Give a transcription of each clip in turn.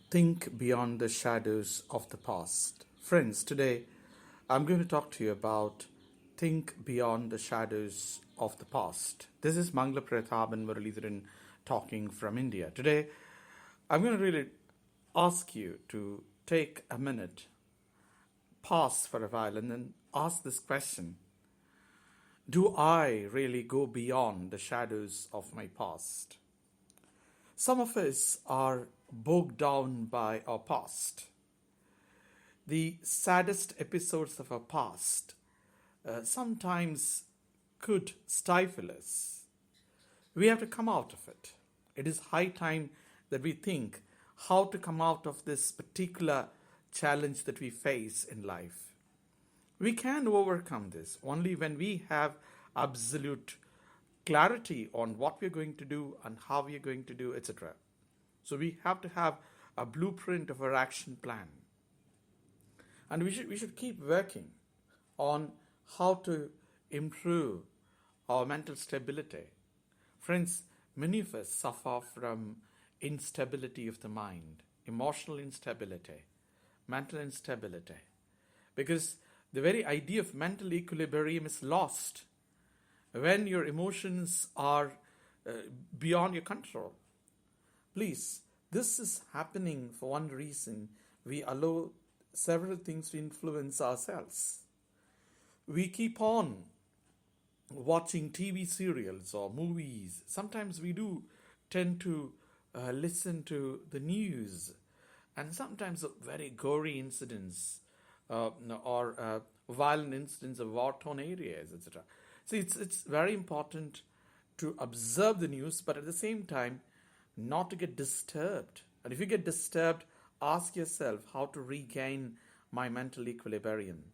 Think beyond the shadows of the past. Friends, today I'm going to talk to you about think beyond the shadows of the past. This is Mangalaprathaban Muralidharan talking from India. Today I'm going to really ask you to take a minute, pause for a while, and then ask this question. Do I really go beyond the shadows of my past? Some of us are bogged down by our past. The saddest episodes of our past sometimes could stifle us. We have to come out of it. It is high time that we think how to come out of this particular challenge that we face in life. We can overcome this only when we have absolute clarity on what we're going to do and how we're going to do, etc. So we have to have a blueprint of our action plan. And we should keep working on how to improve our mental stability. Friends, many of us suffer from instability of the mind, emotional instability, mental instability, because the very idea of mental equilibrium is lost when your emotions are beyond your control. Please, this is happening for one reason. We allow several things to influence ourselves. We keep on watching TV serials or movies. Sometimes we do tend to listen to the news, and sometimes very gory incidents or violent incidents of war-torn areas, etc. So it's very important to observe the news, but at the same time, not to get disturbed. And if you get disturbed, ask yourself how to regain my mental equilibrium.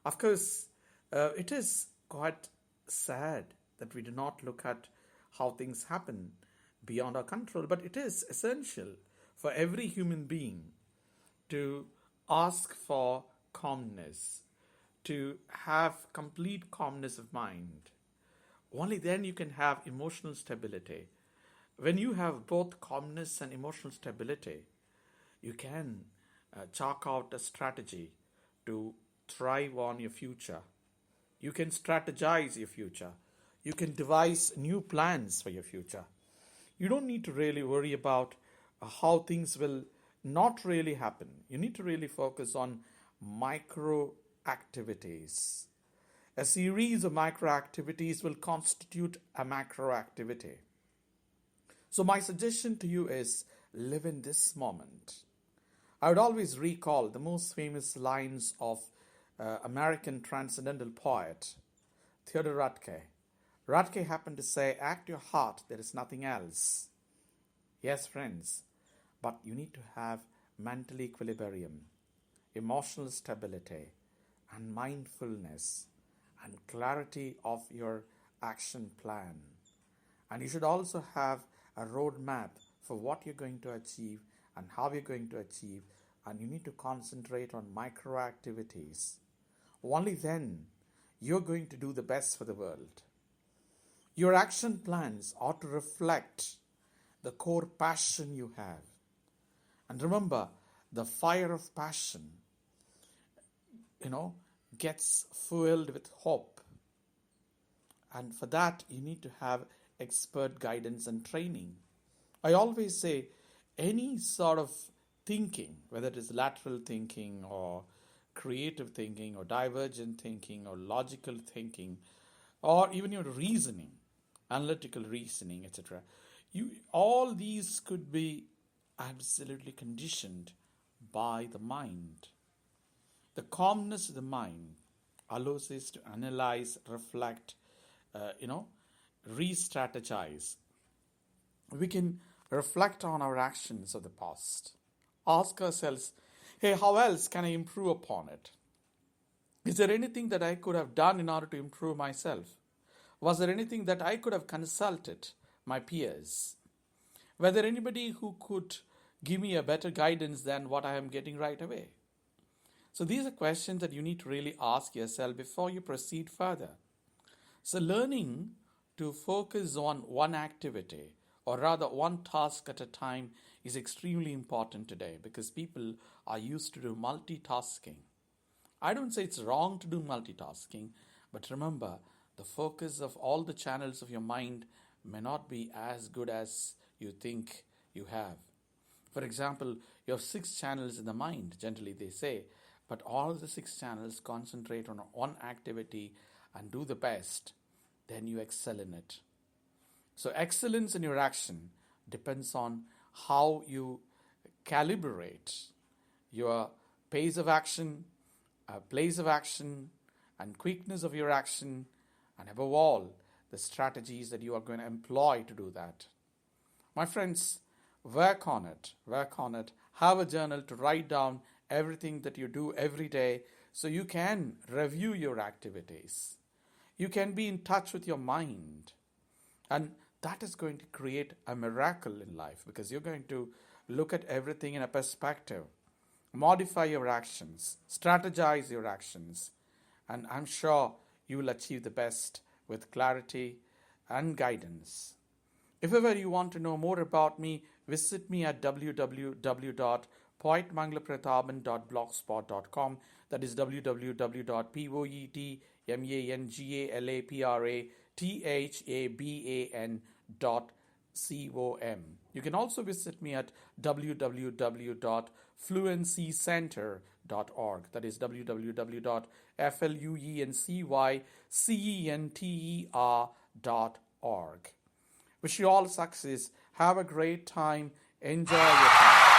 Of course, it is quite sad that we do not look at how things happen beyond our control, but it is essential for every human being to ask for calmness, to have complete calmness of mind. Only then you can have emotional stability. When you have both calmness and emotional stability, you can chalk out a strategy to thrive on your future. You can strategize your future. You can devise new plans for your future. You don't need to really worry about how things will not really happen. You need to really focus on micro activities. A series of micro activities will constitute a macro activity. So my suggestion to you is live in this moment. I would always recall the most famous lines of American transcendental poet Theodore Roethke. Roethke happened to say, act your heart, there is nothing else. Yes, friends, but you need to have mental equilibrium, emotional stability, and mindfulness, and clarity of your action plan. And you should also have a roadmap for what you're going to achieve and how you're going to achieve, and you need to concentrate on micro activities. Only then you're going to do the best for the world. Your action plans ought to reflect the core passion you have. And remember, the fire of passion, gets fueled with hope. And for that, you need to have expert guidance and training. I always say any sort of thinking, whether it is lateral thinking or creative thinking or divergent thinking or logical thinking, or even your reasoning, analytical reasoning, etc. All these could be absolutely conditioned by the mind. The calmness of the mind allows us to analyze, reflect, re-strategize. We can reflect on our actions of the past. Ask ourselves, hey, how else can I improve upon it? Is there anything that I could have done in order to improve myself? Was there anything that I could have consulted my peers? Were there anybody who could give me a better guidance than what I am getting right away? So these are questions that you need to really ask yourself before you proceed further. So learning to focus on one activity, or rather one task at a time, is extremely important today because people are used to do multitasking. I don't say it's wrong to do multitasking, but remember, the focus of all the channels of your mind may not be as good as you think you have. For example, you have 6 channels in the mind, generally they say, but all the 6 channels concentrate on one activity and do the best, then you excel in it. So excellence in your action depends on how you calibrate your pace of action, place of action, and quickness of your action, and above all, the strategies that you are going to employ to do that. My friends, work on it, have a journal to write down everything that you do every day so you can review your activities. You can be in touch with your mind. And that is going to create a miracle in life because you're going to look at everything in a perspective, modify your actions, strategize your actions, and I'm sure you will achieve the best with clarity and guidance. If ever you want to know more about me, visit me at www.poetmangalaprathaban.blogspot.com. That is www.poetmangalaprathaban.com. You can also visit me at www.fluencycenter.org. That is www.fluencycenter.org. Wish you all success. Have a great time. Enjoy your time.